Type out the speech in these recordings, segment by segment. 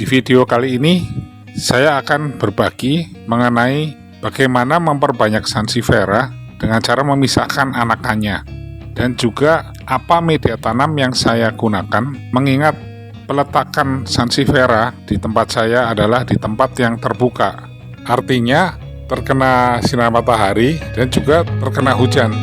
Di video kali ini, saya akan berbagi mengenai bagaimana memperbanyak sansevieria dengan cara memisahkan anakannya, dan juga apa media tanam yang saya gunakan, mengingat peletakan sansevieria di tempat saya adalah di tempat yang terbuka, artinya terkena sinar matahari dan juga terkena hujan.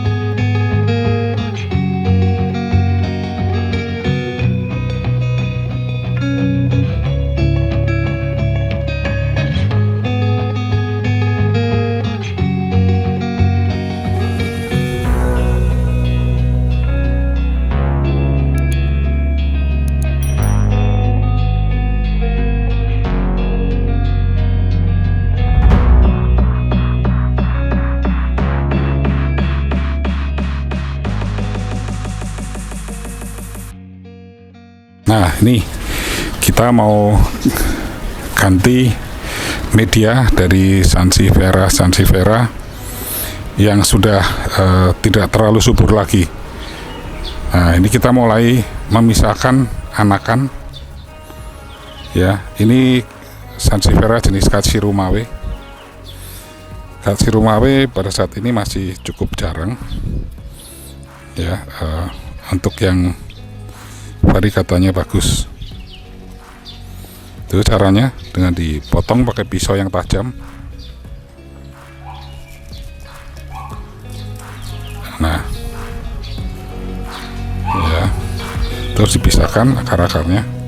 Nah, ini kita mau ganti media dari sansevieria yang sudah tidak terlalu subur lagi. Nah, ini kita mulai memisahkan anakan. Ya, ini sansevieria jenis Katsurumawe. Katsurumawe pada saat ini masih cukup jarang. Ya, untuk yang variegatanya bagus. Itu caranya dengan dipotong pakai pisau yang tajam. Nah, ya, terus dipisahkan akar-akarnya.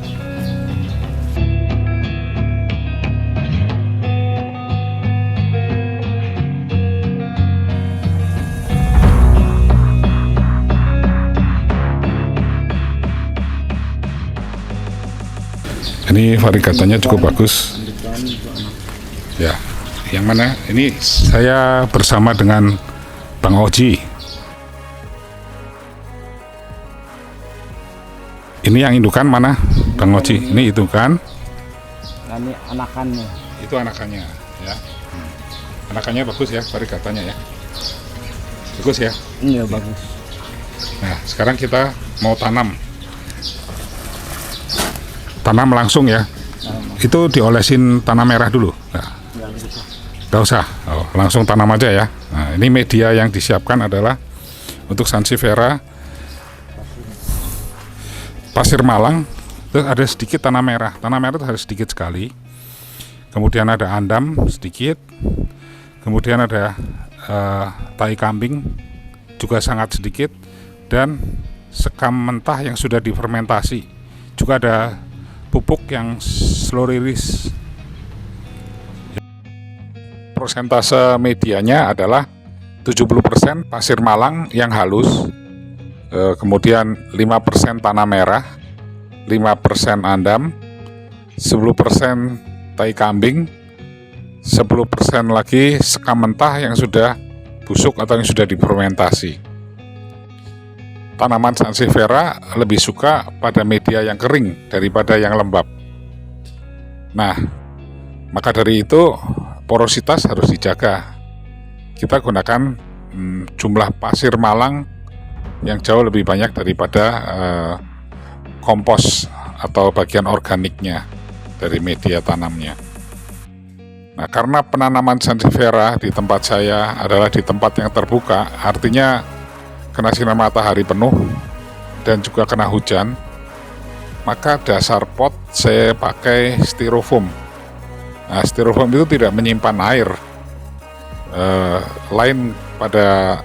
Ini variegatanya cukup bagus. Ya, yang mana? Ini saya bersama dengan Bang Oji. Ini yang indukan mana, Bang Oji? Ini itu kan? Ini anakannya. Itu anakannya, ya. Anakannya bagus ya, variegatanya ya. Bagus ya? Iya, bagus. Nah, sekarang kita mau tanam langsung ya. Itu diolesin tanah merah dulu. Nggak usah. Oh, langsung tanam aja ya. Nah, ini media yang disiapkan adalah untuk sansevieria pasir malang. Terus ada sedikit tanah merah. Tanah merah itu harus sedikit sekali. Kemudian ada andam sedikit. Kemudian ada tai kambing juga sangat sedikit, dan sekam mentah yang sudah difermentasi. Juga ada pupuk yang slow release. Persentase medianya adalah 70% pasir malang yang halus, kemudian 5% tanah merah, 5% andam, 10% tai kambing, 10% lagi sekam mentah yang sudah busuk atau yang sudah difermentasi. Tanaman sansevieria lebih suka pada media yang kering daripada yang lembab. Nah, maka dari itu porositas harus dijaga. Kita gunakan jumlah pasir malang yang jauh lebih banyak daripada kompos atau bagian organiknya dari media tanamnya. Nah, karena penanaman sansevieria di tempat saya adalah di tempat yang terbuka, artinya kena sinar matahari penuh dan juga kena hujan, maka dasar pot saya pakai styrofoam. Nah, styrofoam itu tidak menyimpan air, lain pada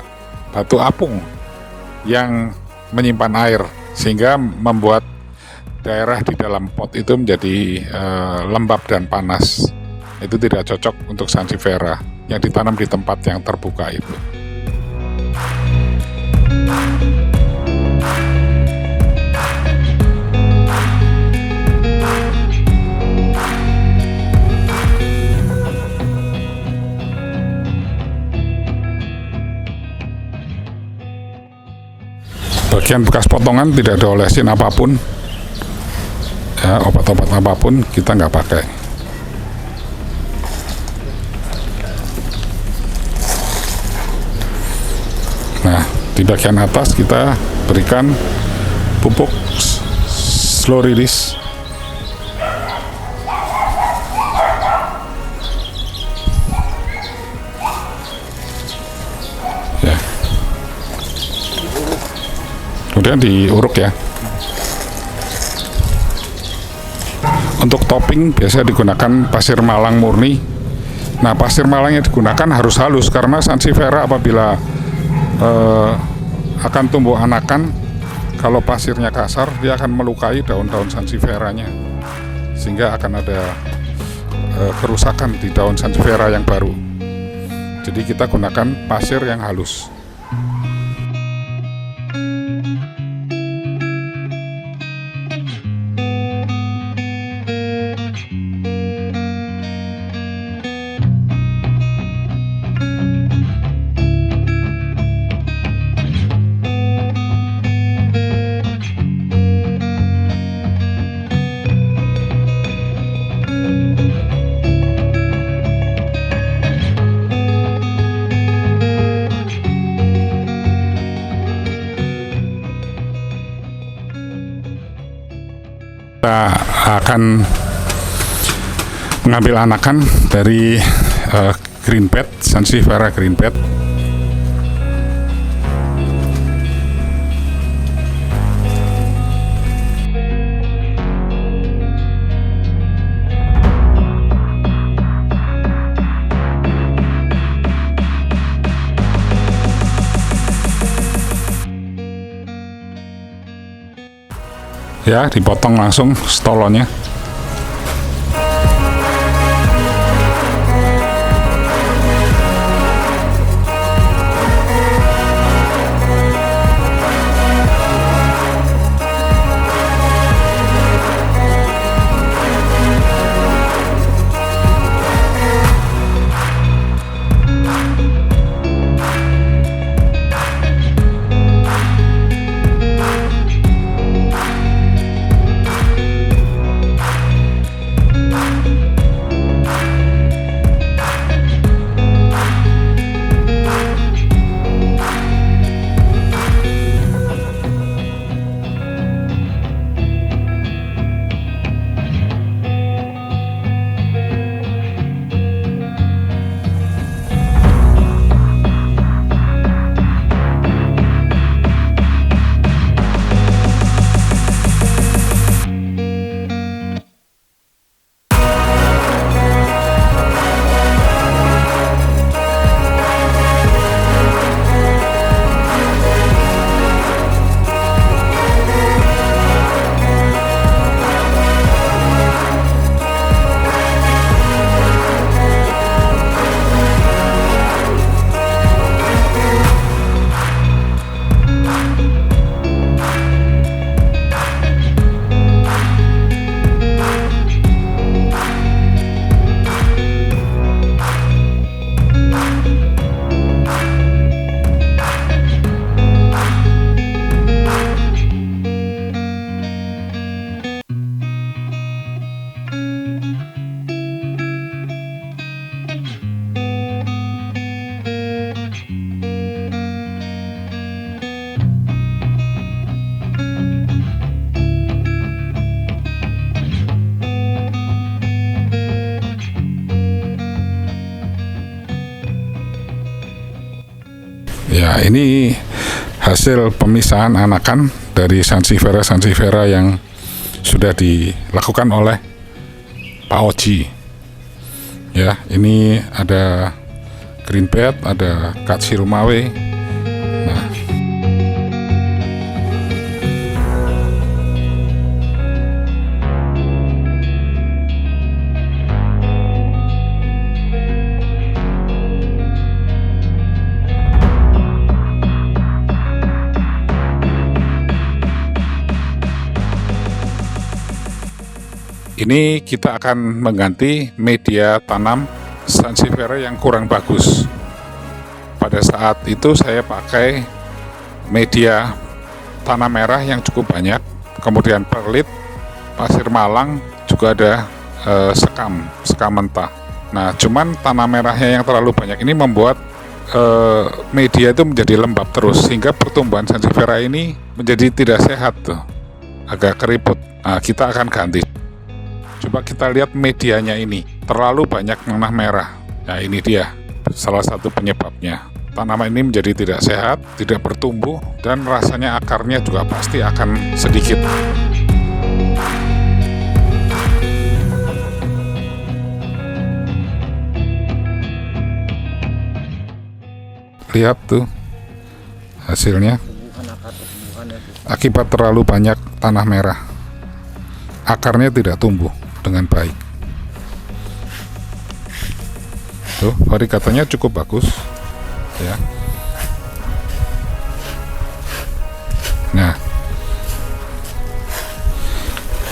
batu apung yang menyimpan air, sehingga membuat daerah di dalam pot itu menjadi lembab dan panas. Itu tidak cocok untuk sansevieria yang ditanam di tempat yang terbuka itu. bagian bekas potongan tidak ada olesin apapun, ya, obat-obat apapun kita nggak pakai. Nah, di bagian atas kita berikan pupuk slow release. Ya. Kemudian diuruk ya. Untuk topping biasa digunakan pasir malang murni. Nah, pasir malang yang digunakan harus halus karena sansevieria apabila akan tumbuh anakan, kalau pasirnya kasar dia akan melukai daun-daun sansevieranya, sehingga akan ada kerusakan di daun sansevieria yang baru. Jadi kita gunakan pasir yang halus. Kita akan mengambil anakan dari green bed, sansevieria green bed. Ya, dipotong langsung stolonnya. Ya, ini hasil pemisahan anakan dari sansevieria yang sudah dilakukan oleh Pak Oji. Ya, ini ada green bed, ada Katsurumawe. Nah, ini kita akan mengganti media tanam sansevieria yang kurang bagus. Pada saat itu saya pakai media tanah merah yang cukup banyak, kemudian perlit, pasir malang, juga ada sekam mentah. Nah, cuman tanah merahnya yang terlalu banyak ini membuat media itu menjadi lembab terus, sehingga pertumbuhan sansevieria ini menjadi tidak sehat tuh, agak keriput. Nah, kita akan ganti. Coba kita lihat medianya ini, terlalu banyak tanah merah. Nah, ini dia salah satu penyebabnya. Tanaman ini menjadi tidak sehat, tidak bertumbuh, dan rasanya akarnya juga pasti akan sedikit. Lihat tuh hasilnya, akibat terlalu banyak tanah merah, akarnya tidak tumbuh dengan baik. Tuh, variegatanya cukup bagus ya. Nah,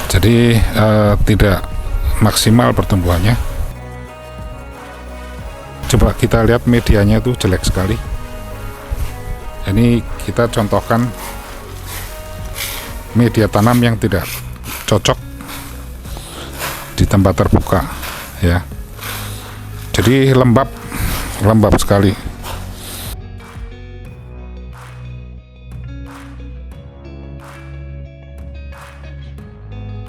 jadi tidak maksimal pertumbuhannya. Coba kita lihat medianya tuh jelek sekali. Ini kita contohkan media tanam yang tidak cocok di tempat terbuka ya. Jadi lembab sekali.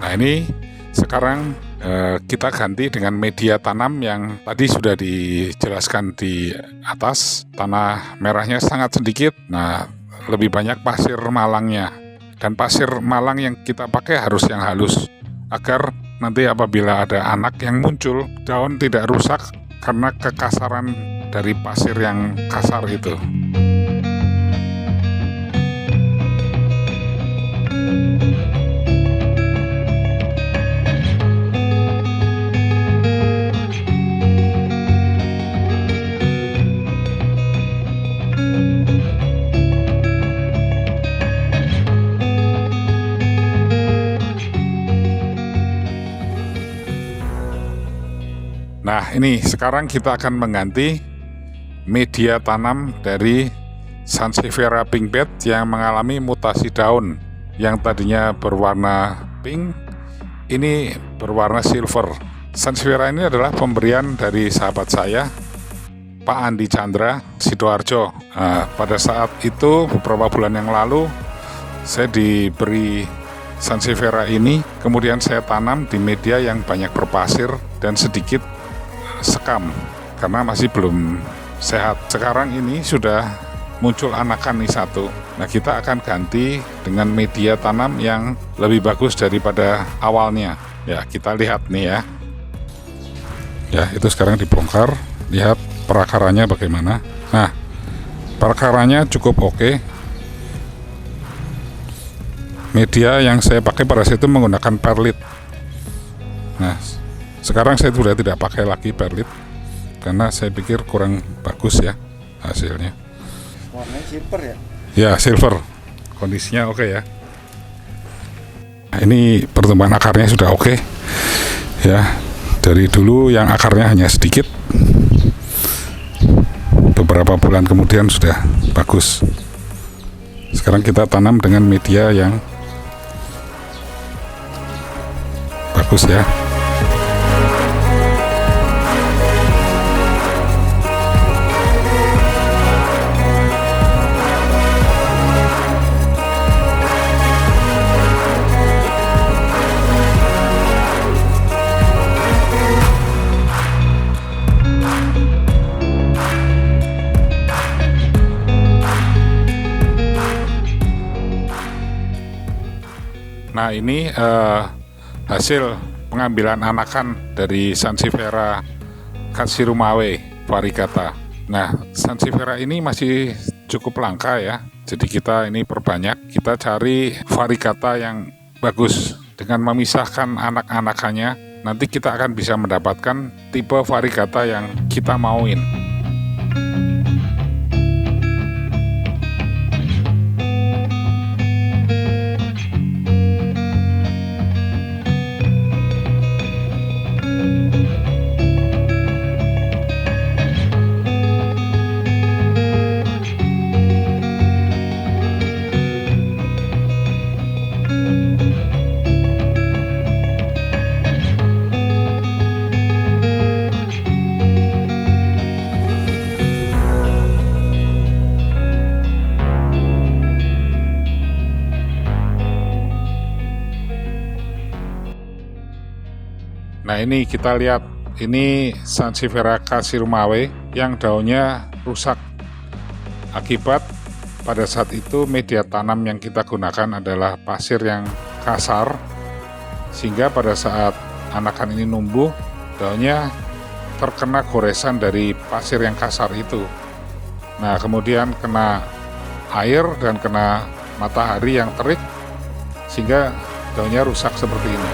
Nah, ini sekarang kita ganti dengan media tanam yang tadi sudah dijelaskan di atas. Tanah merahnya sangat sedikit, nah lebih banyak pasir malangnya. Dan pasir malang yang kita pakai harus yang halus, agar nanti apabila ada anak yang muncul, daun tidak rusak karena kekasaran dari pasir yang kasar itu. Nah, ini sekarang kita akan mengganti media tanam dari Sansevieria pinkbed yang mengalami mutasi daun. Yang tadinya berwarna pink, ini berwarna silver. Sansevieria ini adalah pemberian dari sahabat saya, Pak Andi Chandra Sidoarjo. Nah, pada saat itu beberapa bulan yang lalu saya diberi Sansevieria ini, kemudian saya tanam di media yang banyak berpasir dan sedikit sekam karena masih belum sehat. Sekarang ini sudah muncul anakan nih satu. Nah, kita akan ganti dengan media tanam yang lebih bagus daripada awalnya. Ya, kita lihat nih ya. Ya, itu sekarang dibongkar. Lihat perakarannya bagaimana. Nah, perakarannya cukup oke. Media yang saya pakai pada saat itu menggunakan perlit. Nah, sekarang saya sudah tidak pakai lagi perlit karena saya pikir kurang bagus ya hasilnya. Warnanya silver ya? Ya, silver. Kondisinya oke ya. Nah, ini pertumbuhan akarnya sudah oke ya. Dari dulu yang akarnya hanya sedikit, beberapa bulan kemudian sudah bagus. Sekarang kita tanam dengan media yang bagus ya. Nah, ini hasil pengambilan anakan dari Sansevieria Katsirumawe variegata. Nah, Sansevieria ini masih cukup langka ya. Jadi kita ini perbanyak, kita cari variegata yang bagus. Dengan memisahkan anak-anakannya, nanti kita akan bisa mendapatkan tipe variegata yang kita mauin. Nah, ini kita lihat, ini Sansevieria Casirmawe yang daunnya rusak akibat pada saat itu media tanam yang kita gunakan adalah pasir yang kasar, sehingga pada saat anakan ini numbuh, daunnya terkena goresan dari pasir yang kasar itu. Nah, kemudian kena air dan kena matahari yang terik, sehingga daunnya rusak seperti ini.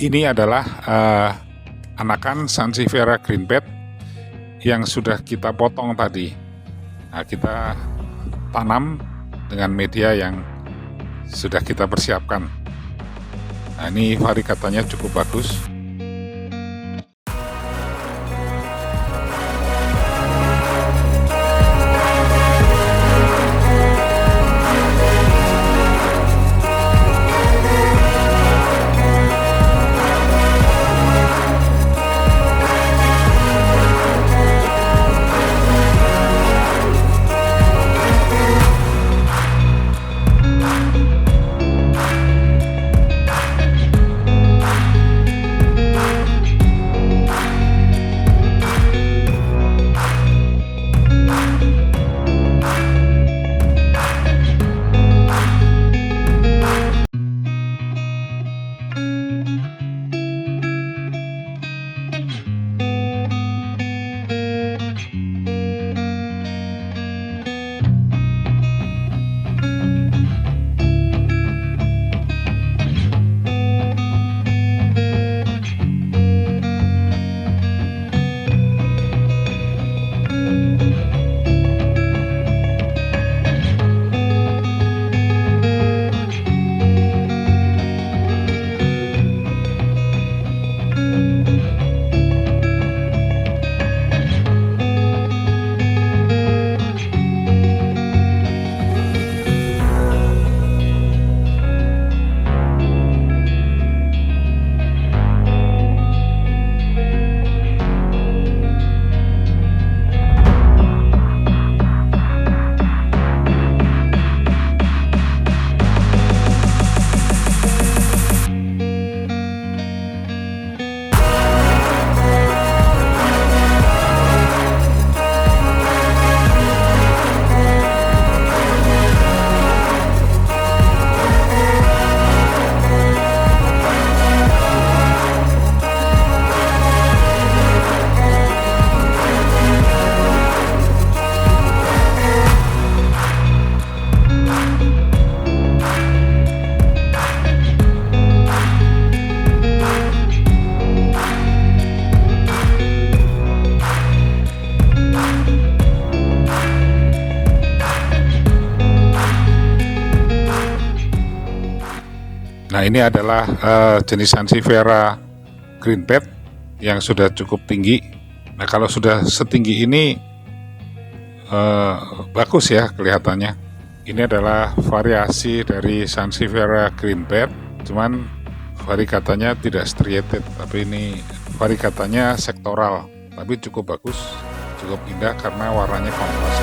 Ini adalah anakan Sansevieria greenbed yang sudah kita potong tadi. Nah, kita tanam dengan media yang sudah kita persiapkan. Nah, ini variegatanya cukup bagus. Nah, ini adalah jenis Sansevieria greenbed yang sudah cukup tinggi. Nah, kalau sudah setinggi ini bagus ya kelihatannya. Ini adalah variasi dari Sansevieria greenbed, cuman variegatanya tidak striated, tapi ini variegatanya sektoral, tapi cukup bagus, cukup indah karena warnanya kontras.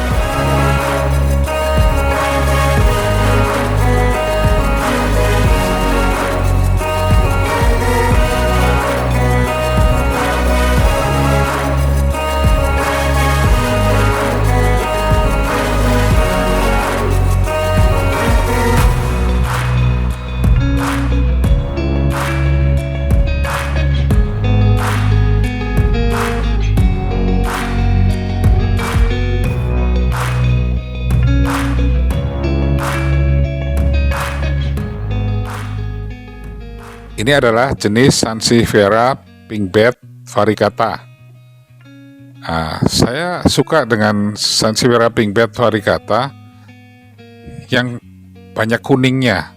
Ini adalah jenis Sansevieria pinkbed variegata. Nah, saya suka dengan Sansevieria pinkbed variegata yang banyak kuningnya.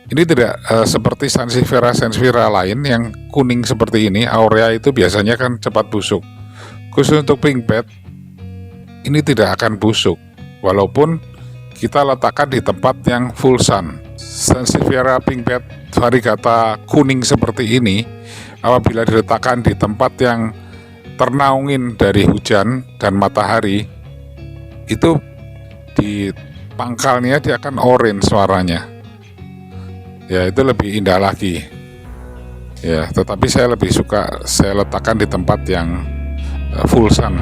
Ini tidak seperti sansevieria lain yang kuning seperti ini. Aurea itu biasanya kan cepat busuk. Khusus untuk pinkbed, ini tidak akan busuk walaupun kita letakkan di tempat yang full sun. Sansevieria pinkbed variegata kuning seperti ini, apabila diletakkan di tempat yang ternaungin dari hujan dan matahari, itu di pangkalnya dia akan orange warnanya. Ya, itu lebih indah lagi. Ya, tetapi saya lebih suka saya letakkan di tempat yang full sun.